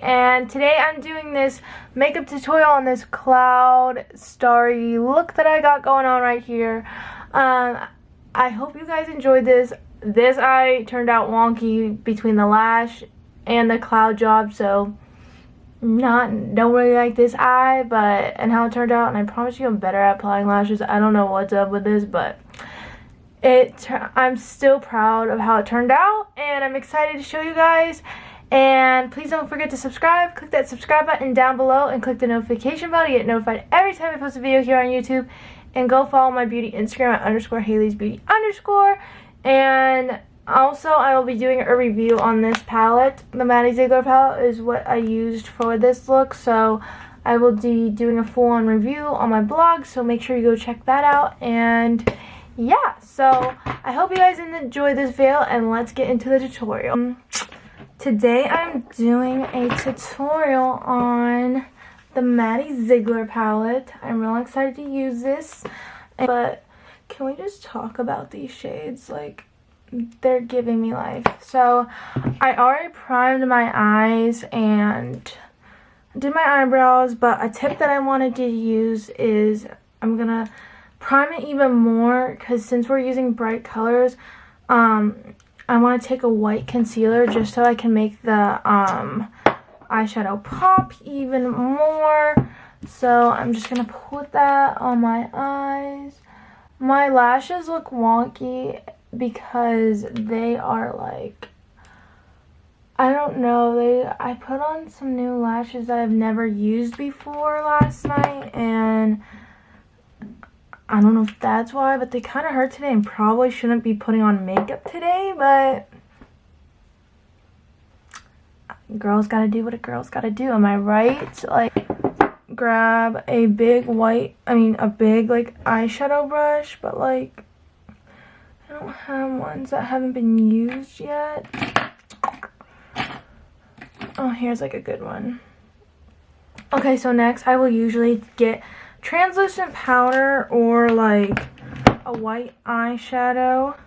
and today I'm doing this makeup tutorial on this cloud starry look that I got going on right here. I hope you guys enjoyed this. This eye turned out wonky between the lash and the cloud job, so don't really like this eye, and how it turned out, and I promise you I'm better at applying lashes. I don't know what's up with this, but I'm still proud of how it turned out, and I'm excited to show you guys. And please don't forget to subscribe. Click that subscribe button down below and click the notification bell to get notified every time I post a video here on YouTube. And go follow my beauty Instagram at _Hailey'sBeauty_. And also I will be doing a review on this palette. The Maddie Ziegler palette is what I used for this look, so I will be doing a full-on review on my blog, so make sure you go check that out. And yeah, so I hope you guys enjoy this video, and let's get into the tutorial. Today I'm doing a tutorial on the Maddie Ziegler palette. I'm really excited to use this, but can we just talk about these shades? Like, they're giving me life. So I already primed my eyes and did my eyebrows, but a tip that I wanted to use is I'm gonna prime it even more, because since we're using bright colors, I want to take a white concealer just so I can make the eyeshadow pop even more. So I'm just gonna put that on my eyes. My lashes look wonky because they are like, I don't know, I put on some new lashes that I've never used before last night, and I don't know if that's why, but they kind of hurt today and probably shouldn't be putting on makeup today, but girls gotta do what a girl's gotta do, am I right? Like, grab a big like eyeshadow brush, but like, I don't have ones that haven't been used yet. Oh, here's like a good one. Okay, so next I will usually get translucent powder or like a white eyeshadow.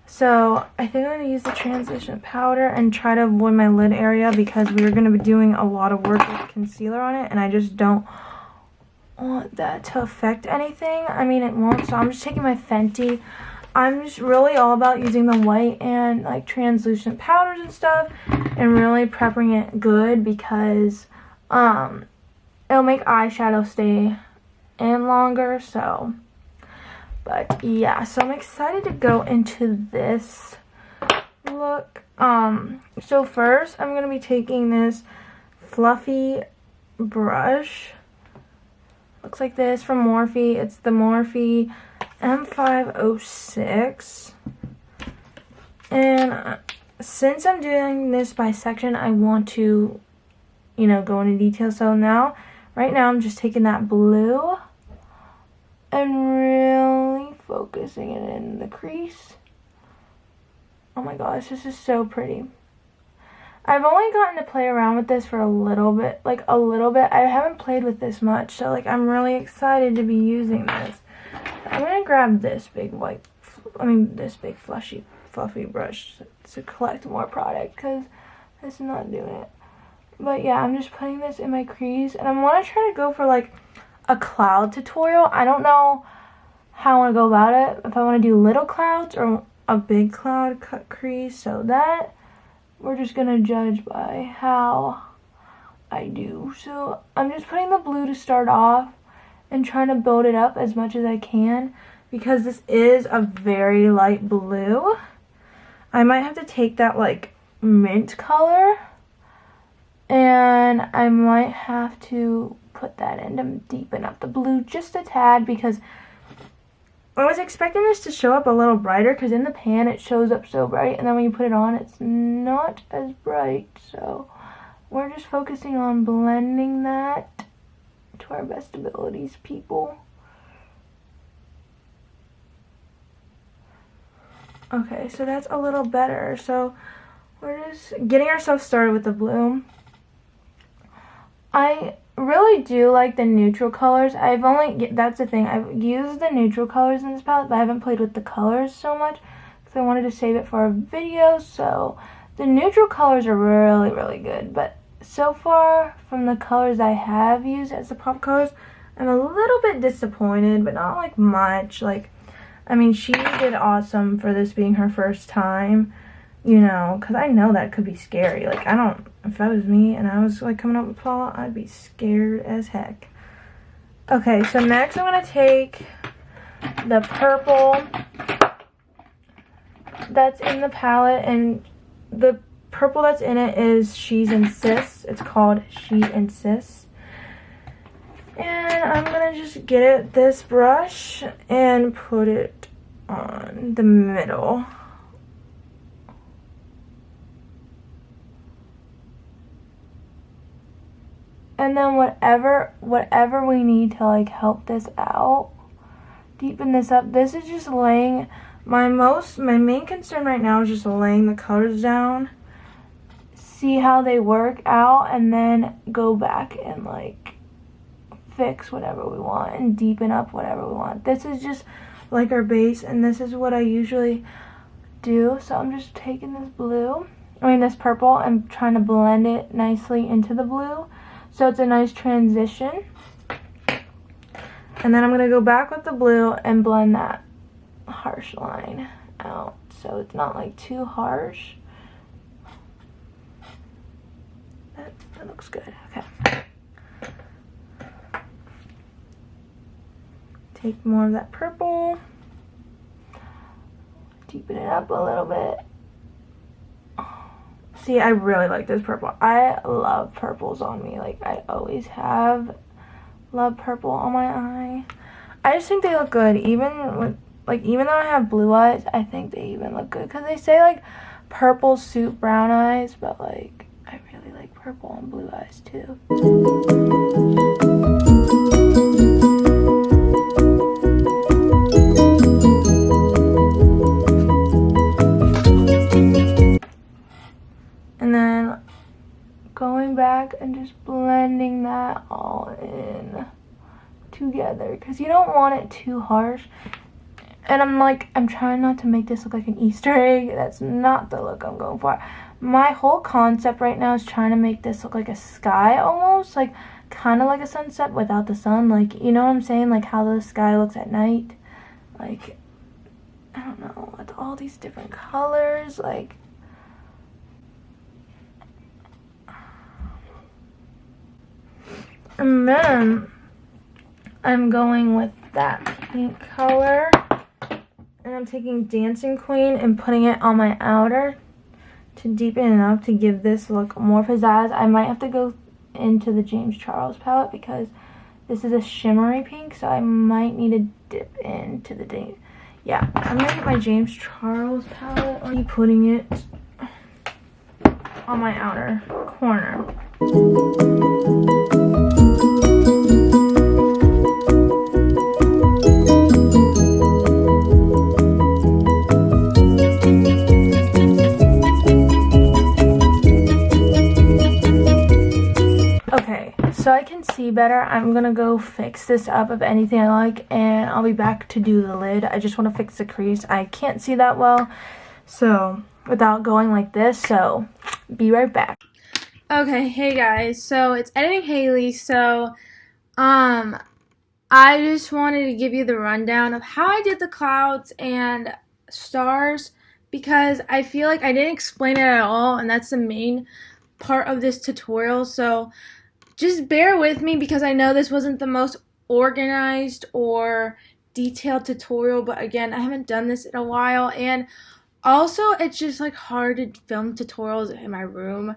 So I think I'm going to use the translucent powder and try to avoid my lid area, because we're going to be doing a lot of work with concealer on it, and I just don't want that to affect anything. I mean, it won't, so I'm just taking my Fenty. I'm just really all about using the white and like translucent powders and stuff, and really prepping it good, because it'll make eyeshadow stay in longer. So, but yeah, so I'm excited to go into this look. So first I'm gonna be taking this fluffy brush, looks like this, from Morphe. It's the Morphe M506, and since I'm doing this by section, I want to, go into detail. So right now I'm just taking that blue and really focusing it in the crease. Oh my gosh, this is so pretty. I've only gotten to play around with this for a little bit. I haven't played with this much, so like, I'm really excited to be using this. I'm gonna grab this big fluffy brush to collect more product, because this is not doing it. But yeah, I'm just putting this in my crease, and I want to try to go for like a cloud tutorial. I don't know how I want to go about it, if I want to do little clouds or a big cloud cut crease, so that we're just gonna judge by how I do. So I'm just putting the blue to start off and trying to build it up as much as I can, because this is a very light blue. I might have to take that like mint color, and I might have to put that in to deepen up the blue just a tad, because I was expecting this to show up a little brighter, because in the pan it shows up so bright, and then when you put it on, it's not as bright. So we're just focusing on blending that to our best abilities, people. Okay, so that's a little better. So we're just getting ourselves started with the blue. I really do like the neutral colors. That's the thing, I've used the neutral colors in this palette, but I haven't played with the colors so much, because I wanted to save it for a video. So the neutral colors are really, really good, but so far from the colors I have used as the pop colors, I'm a little bit disappointed, but not like much. Like, I mean, she did awesome for this being her first time, you know, because I know that could be scary. Like, if that was me and I was like coming up with Paula, I'd be scared as heck. Okay, so next I'm going to take the purple that's in the palette, and the purple that's in it is She's Insists. It's called She Insists. And I'm going to just get this brush and put it on the middle. And then whatever we need to like help this out, deepen this up. This is just laying, my main concern right now is just laying the colors down, see how they work out, and then go back and like fix whatever we want and deepen up whatever we want. This is just like our base, and this is what I usually do. So I'm just taking this purple, and trying to blend it nicely into the blue, so it's a nice transition. And then I'm going to go back with the blue and blend that harsh line out, so it's not like too harsh. That looks good. Okay. Take more of that purple, deepen it up a little bit. See, I really like this purple. I love purples on me. Like, I always have loved purple on my eye. I just think they look good. Even though I have blue eyes, I think they even look good. Because they say, like, purple suit brown eyes. But, like, I really like purple on blue eyes, too. And then going back and just blending that all in together, because you don't want it too harsh. And I'm trying not to make this look like an Easter egg. That's not the look I'm going for. My whole concept right now is trying to make this look like a sky almost, like kind of like a sunset without the sun. Like, you know what I'm saying? Like how the sky looks at night. Like, I don't know, with all these different colors, like. And then I'm going with that pink color, and I'm taking Dancing Queen and putting it on my outer to deepen it up to give this look more pizzazz. I might have to go into the James Charles palette because this is a shimmery pink, so I might need to dip into the yeah, I'm gonna get my James Charles palette. I'm putting it on my outer corner. So I can see better. I'm gonna go fix this up if anything I like, and I'll be back to do the lid. I just want to fix the crease. I can't see that well, so without going like this, so be right back. Okay, hey guys, so it's Editing Haley. So I just wanted to give you the rundown of how I did the clouds and stars, because I feel like I didn't explain it at all, and that's the main part of this tutorial. So just bear with me, because I know this wasn't the most organized or detailed tutorial, but again, I haven't done this in a while, and also it's just like hard to film tutorials in my room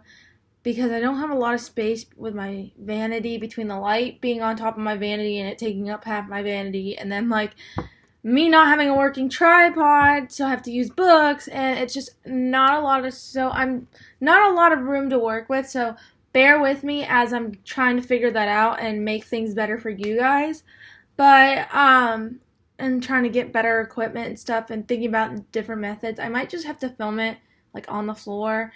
because I don't have a lot of space with my vanity, between the light being on top of my vanity and it taking up half my vanity, and then like me not having a working tripod, so I have to use books, and it's just not a lot of room to work with. So bear with me as I'm trying to figure that out and make things better for you guys. But, and trying to get better equipment and stuff and thinking about different methods. I might just have to film it, like, on the floor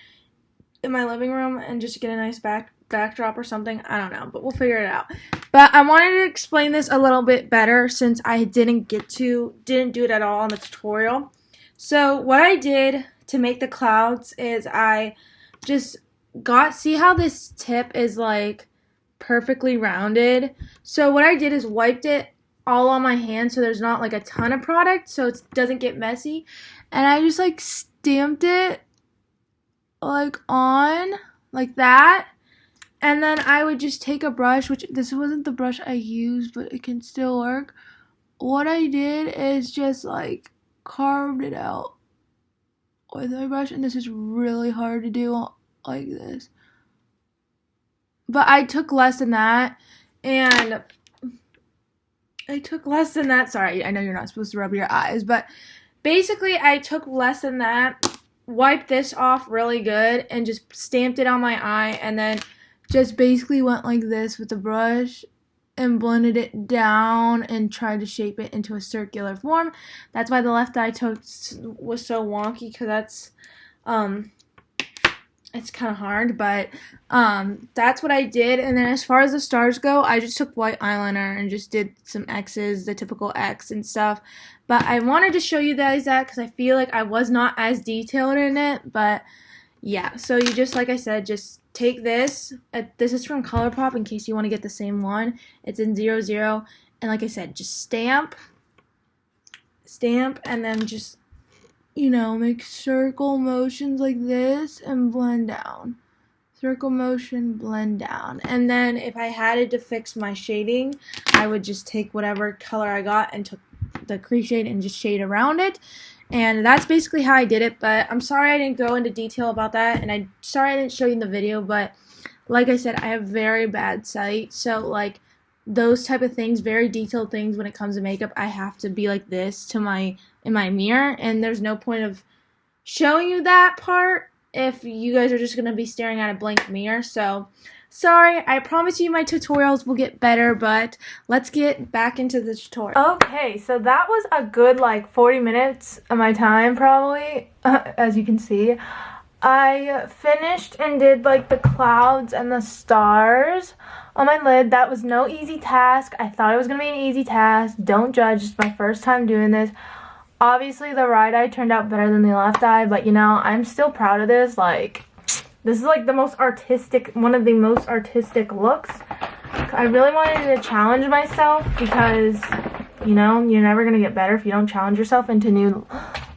in my living room and just get a nice backdrop or something. I don't know, but we'll figure it out. But I wanted to explain this a little bit better since I didn't do it at all in the tutorial. So what I did to make the clouds is I just see how this tip is like perfectly rounded? So what I did is wiped it all on my hand so there's not like a ton of product so it doesn't get messy. And I just like stamped it like on like that. And then I would just take a brush, which this wasn't the brush I used, but it can still work. What I did is just like carved it out with my brush, and this is really hard to do like this. But I took less than that, and sorry, I know you're not supposed to rub your eyes, but basically I took less than that, wiped this off really good, and just stamped it on my eye, and then just basically went like this with the brush and blended it down and tried to shape it into a circular form. That's why the left eye was so wonky, because that's it's kind of hard, but that's what I did. And then as far as the stars go, I just took white eyeliner and just did some X's, the typical X and stuff. But I wanted to show you guys that because I feel like I was not as detailed in it. But yeah, so you just, like I said, just take this. This is from ColourPop in case you want to get the same one. It's in 00. And like I said, just stamp, and then just, you know, make circle motions like this and blend down. Circle motion, blend down. And then if I had to fix my shading, I would just take whatever color I got and took the crease shade and just shade around it. And that's basically how I did it, but I'm sorry I didn't go into detail about that, and I'm sorry I didn't show you in the video, but like I said, I have very bad sight, so like those type of things, very detailed things when it comes to makeup, I have to be like this in my mirror, and there's no point of showing you that part if you guys are just going to be staring at a blank mirror. So sorry, I promise you my tutorials will get better, but let's get back into the tutorial. Okay, so that was a good like 40 minutes of my time probably, as you can see. I finished and did like the clouds and the stars on my lid. That was no easy task. I thought it was going to be an easy task. Don't judge, it's my first time doing this. Obviously the right eye turned out better than the left eye, but you know, I'm still proud of this. Like, this is like the most artistic, one of the most artistic looks. I really wanted to challenge myself because, you know, you're never going to get better if you don't challenge yourself into new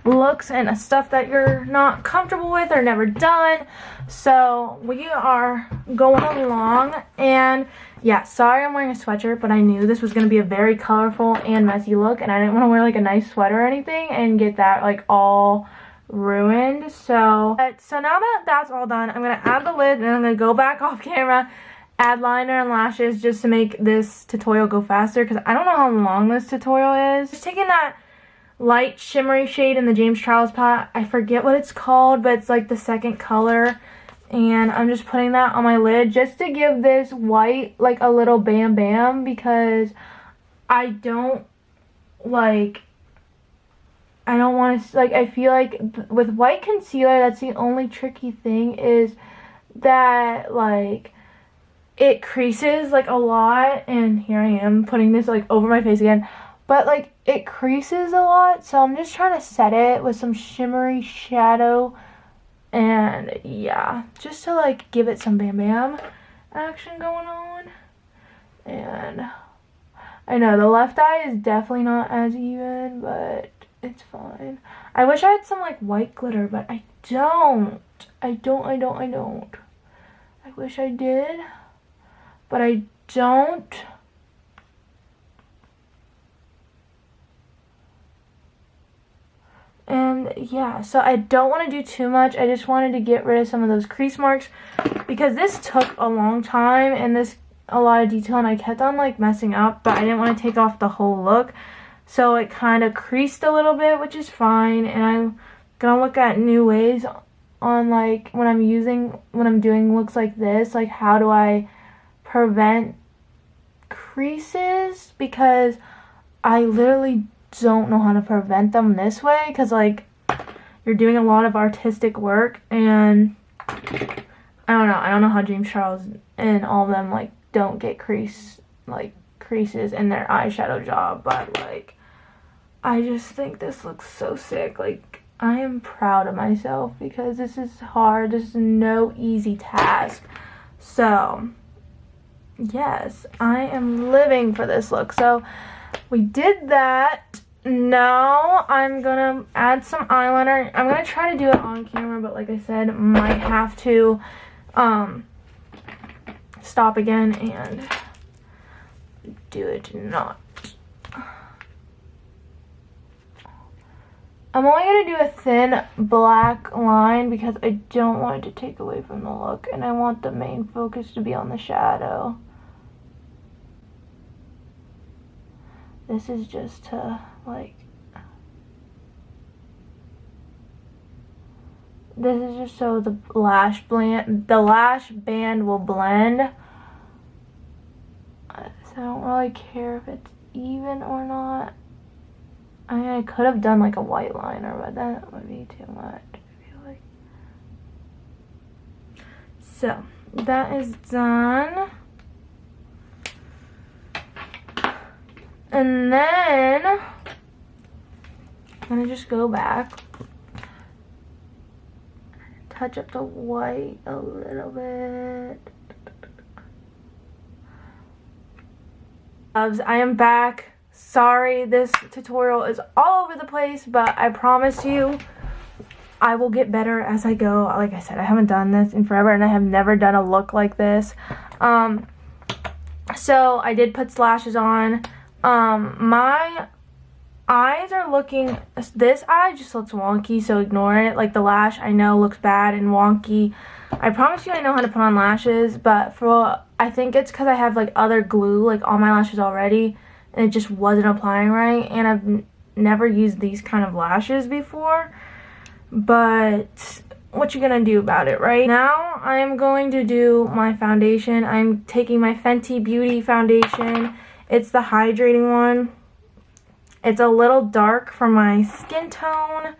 looks and stuff that you're not comfortable with or never done. So we are going along, and yeah, sorry I'm wearing a sweatshirt, but I knew this was going to be a very colorful and messy look, and I didn't want to wear like a nice sweater or anything and get that like all ruined. So now that that's all done, I'm gonna add the lid and I'm gonna go back off camera, add liner and lashes just to make this tutorial go faster, because I don't know how long this tutorial is. Just taking that light shimmery shade in the James Charles palette, I forget what it's called, but it's like the second color, and I'm just putting that on my lid just to give this white like a little bam bam, because I don't want to, like, I feel like with white concealer, that's the only tricky thing, is that, like, it creases, like, a lot, and here I am putting this, like, over my face again, but, like, it creases a lot, so I'm just trying to set it with some shimmery shadow, and, yeah, just to, like, give it some bam bam action going on, and I know the left eye is definitely not as even, but it's fine. I wish I had some like white glitter, but I don't. I wish I did, but I don't. And yeah, so I don't want to do too much. I just wanted to get rid of some of those crease marks because this took a long time and this a lot of detail, and I kept on like messing up, but I didn't want to take off the whole look. So it kind of creased a little bit, which is fine, and I'm gonna look at new ways on like when I'm doing looks like this, like how do I prevent creases, because I literally don't know how to prevent them this way, because like you're doing a lot of artistic work, and I don't know how James Charles and all of them like don't get creases in their eyeshadow job, but like I just think this looks so sick. Like, I am proud of myself because this is hard. This is no easy task. So, yes, I am living for this look. So, we did that. Now, I'm gonna add some eyeliner. I'm gonna try to do it on camera, but like I said, might have to stop again and do it not. I'm only going to do a thin black line because I don't want it to take away from the look, and I want the main focus to be on the shadow. This is just to, like, this is just so the lash band will blend. So I don't really care if it's even or not. I mean, I could have done like a white liner, but that would be too much, I feel like. So, that is done. And then, I'm gonna just go back, touch up the white a little bit. Loves, I am back. Sorry, this tutorial is all over the place, but I promise you I will get better as I go. Like I said, I haven't done this in forever, and I have never done a look like this. So I did put lashes on. My eyes are looking, this eye just looks wonky, so ignore it. Like the lash I know looks bad and wonky. I promise you I know how to put on lashes, but I think it's because I have like other glue like on my lashes already, and it just wasn't applying right, and I've never used these kind of lashes before, but what you gonna do about it, right? Now I am going to do my foundation. I'm taking my Fenty Beauty foundation. It's the hydrating one. It's a little dark for my skin tone,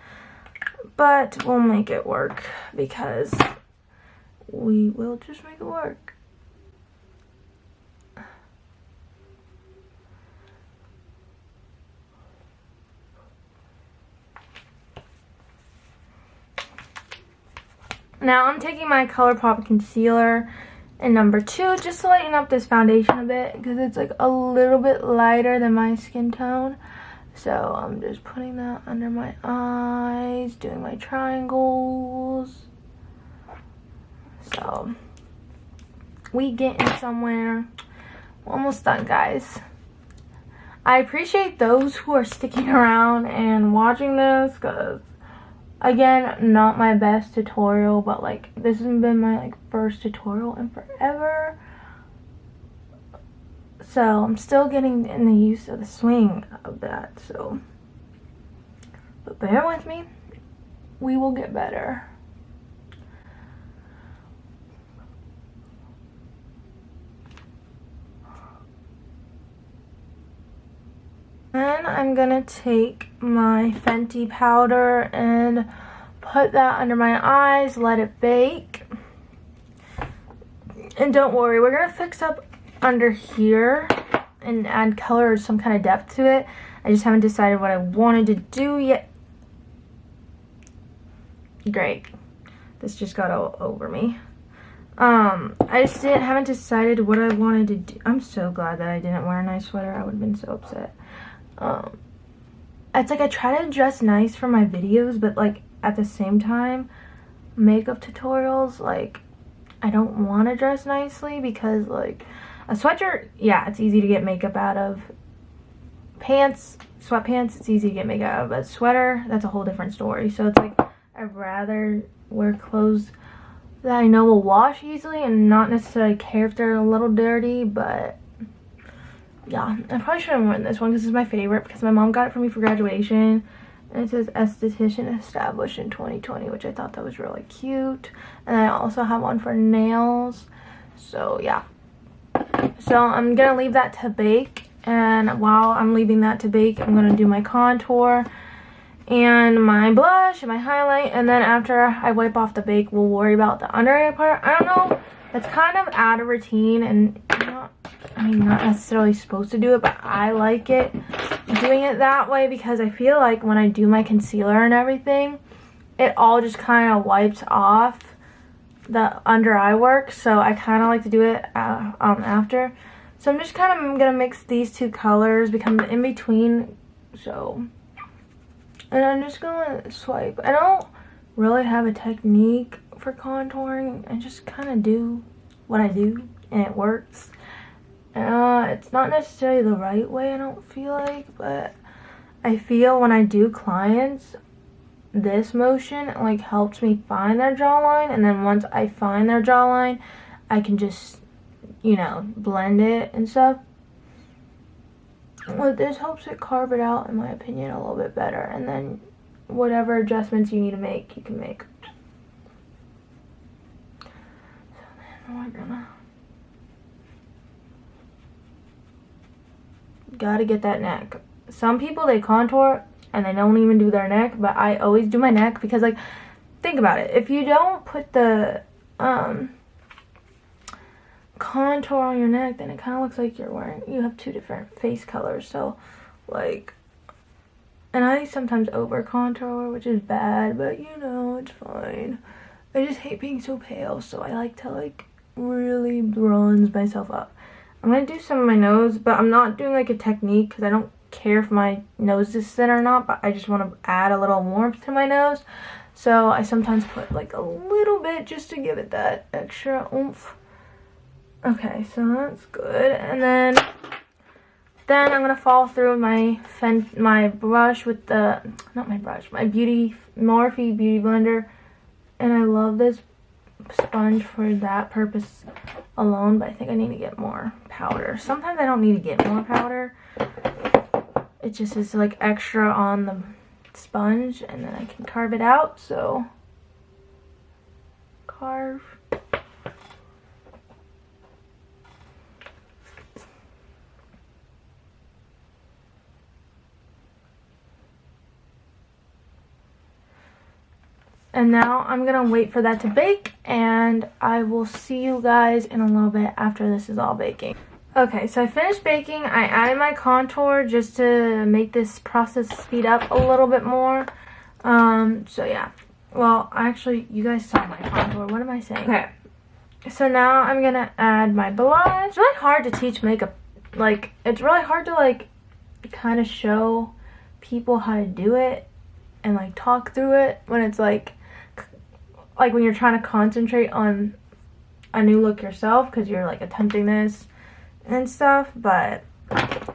but we'll make it work because we will just make it work. Now I'm taking my ColourPop concealer in number 2 just to lighten up this foundation a bit because it's like a little bit lighter than my skin tone. So I'm just putting that under my eyes, doing my triangles. So we getting somewhere. We're almost done, guys. I appreciate those who are sticking around and watching this because, again, not my best tutorial, but like this has been my like first tutorial in forever. So I'm still getting in the use of the swing of that, so, but bear with me, we will get better. Then I'm gonna take my Fenty powder and put that under my eyes, let it bake. And don't worry, we're gonna fix up under here and add color or some kind of depth to it. I just haven't decided what I wanted to do yet. Great. This just got all over me. I just haven't decided what I wanted to do. I'm so glad that I didn't wear a nice sweater. I would have been so upset. It's like I try to dress nice for my videos, but like at the same time, makeup tutorials, like I don't want to dress nicely because like a sweatshirt, yeah, it's easy to get makeup out of. Pants, sweatpants, it's easy to get makeup out of. But sweater, that's a whole different story. So it's like I'd rather wear clothes that I know will wash easily and not necessarily care if they're a little dirty, but yeah, I probably shouldn't have worn this one because it's my favorite because my mom got it for me for graduation. And it says esthetician established in 2020, which I thought that was really cute. And I also have one for nails. So yeah. So I'm going to leave that to bake. And while I'm leaving that to bake, I'm going to do my contour and my blush and my highlight. And then after I wipe off the bake, we'll worry about the under eye part. I don't know. That's kind of out of routine and not necessarily supposed to do it, but I like it doing it that way because I feel like when I do my concealer and everything, it all just kind of wipes off the under eye work. So I kind of like to do it after. So I'm just kind of gonna mix these two colors, become the in between. So, and I'm just gonna swipe. I don't really have a technique for contouring. I just kind of do what I do and it works. It's not necessarily the right way, I don't feel like, but I feel when I do clients, this motion like helps me find their jawline, and then once I find their jawline, I can just, you know, blend it and stuff. But this helps it carve it out, in my opinion, a little bit better, and then whatever adjustments you need to make, you can make. So then we're gonna gotta get that neck. Some people, they contour and they don't even do their neck, but I always do my neck because, like, think about it. If you don't put the contour on your neck, then it kind of looks like you have two different face colors. So, like, and I sometimes over contour, which is bad, but you know, it's fine. I just hate being so pale, so I like to, like, really bronze myself up. I'm gonna do some of my nose, but I'm not doing like a technique because I don't care if my nose is thin or not, but I just want to add a little warmth to my nose. So I sometimes put like a little bit just to give it that extra oomph. Okay, so that's good. And then I'm gonna follow through my brush with the, not my brush, my Morphe Beauty Blender. And I love this sponge for that purpose alone, but I think I need to get more powder. Sometimes I don't need to get more powder. It just is like extra on the sponge, and then I can carve it out. So carve. And now I'm gonna wait for that to bake, and I will see you guys in a little bit after this is all baking. Okay, so I finished baking. I added my contour just to make this process speed up a little bit more. So yeah. Well, actually, you guys saw my contour. What am I saying? Okay. So now I'm gonna add my blush. It's really hard to teach makeup. Like, it's really hard to, like, kind of show people how to do it and, like, talk through it when it's, like when you're trying to concentrate on a new look yourself because you're, like, attempting this and stuff. But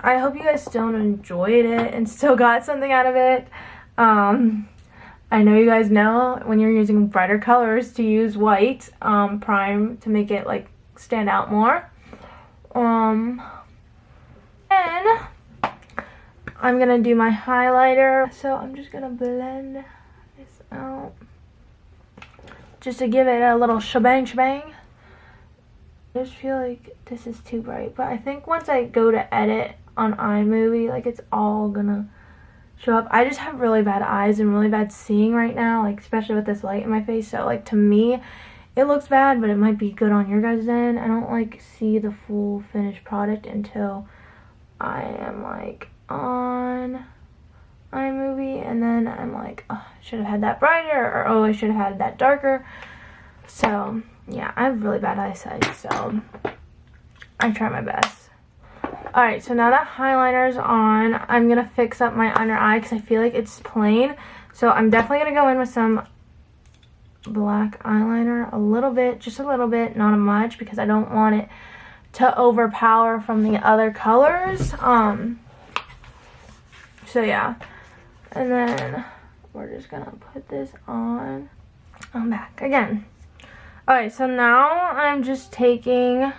I hope you guys still enjoyed it and still got something out of it. I know you guys know when you're using brighter colors to use white prime to make it, like, stand out more. Then I'm gonna do my highlighter, so I'm just gonna blend this out just to give it a little shebang. I just feel like this is too bright, but I think once I go to edit on iMovie, like, it's all gonna show up. I just have really bad eyes and really bad seeing right now, like, especially with this light in my face. So, like, to me it looks bad, but it might be good on your guys' end. I don't, like, see the full finished product until I am, like, on iMovie, and then I'm like, oh, I should have had that brighter, or oh, I should have had that darker. So yeah, I have really bad eyesight, so I try my best. Alright, so now that highlighter's on, I'm gonna fix up my under eye because I feel like it's plain. So I'm definitely gonna go in with some black eyeliner, a little bit, just a little bit, not much, because I don't want it to overpower from the other colors. So yeah, and then we're just gonna put this on. I'm back again. Alright, so now I'm just taking,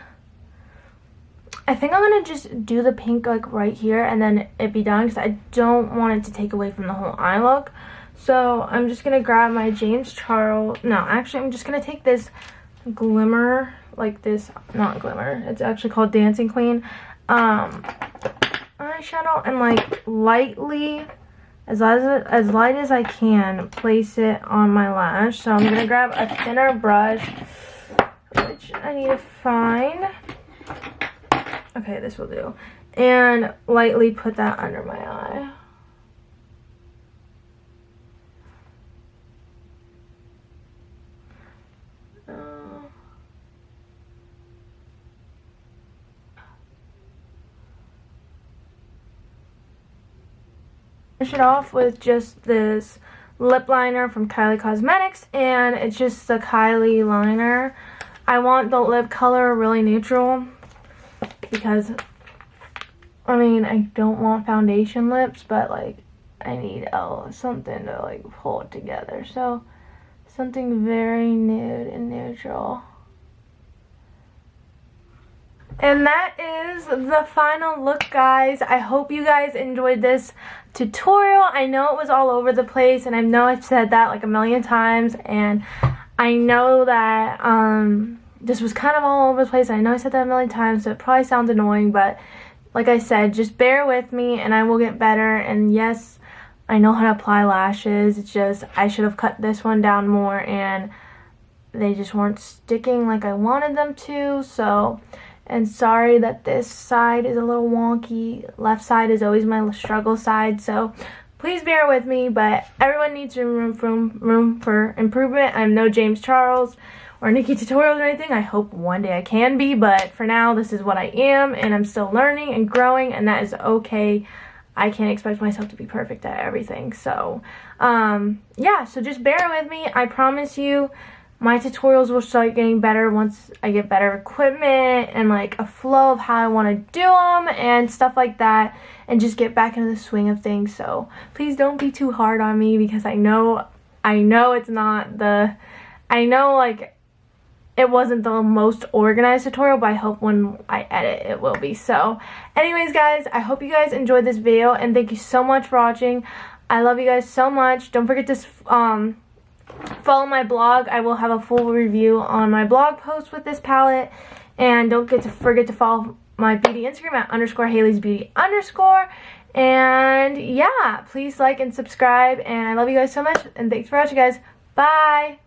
I think I'm gonna just do the pink, like, right here, and then it be done, because I don't want it to take away from the whole eye look. So I'm just gonna grab my James Charles, no, actually I'm just gonna take this glimmer, like this, not glimmer, it's actually called Dancing Queen eyeshadow, and, like, lightly, as light as I can, place it on my lash. So I'm gonna grab a thinner brush, which I need to find. Okay, this will do, and lightly put that under my eye. Finish it off with just this lip liner from Kylie Cosmetics, and it's just the Kylie liner. I want the lip color really neutral because, I mean, I don't want foundation lips, but like I need something to like pull it together. So something very nude and neutral. And that is the final look, guys. I hope you guys enjoyed this tutorial. I know it was all over the place, and I know I've said that like a million times, and I know that this was kind of all over the place. I know I said that a million times, so it probably sounds annoying, but like I said, just bear with me and I will get better. And yes, I know how to apply lashes. It's just I should have cut this one down more, and they just weren't sticking like I wanted them to. So, and sorry that this side is a little wonky. Left side is always my struggle side, so please bear with me. But everyone needs room for improvement. I'm no James Charles or Nikki Tutorials or anything. I hope one day I can be, but for now this is what I am, and I'm still learning and growing, and that is okay. I can't expect myself to be perfect at everything. So yeah, so just bear with me. I promise you my tutorials will start getting better once I get better equipment and like a flow of how I want to do them and stuff like that, and just get back into the swing of things. So please don't be too hard on me, because I know it's not the, I know like it wasn't the most organized tutorial, but I hope when I edit it will be. So anyways, guys, I hope you guys enjoyed this video, and thank you so much for watching. I love you guys so much. Don't forget to follow my blog. I will have a full review on my blog post with this palette. And don't forget to follow my beauty Instagram at _Hailey'sBeauty_. And yeah, please like and subscribe. And I love you guys so much. And thanks for watching, guys. Bye.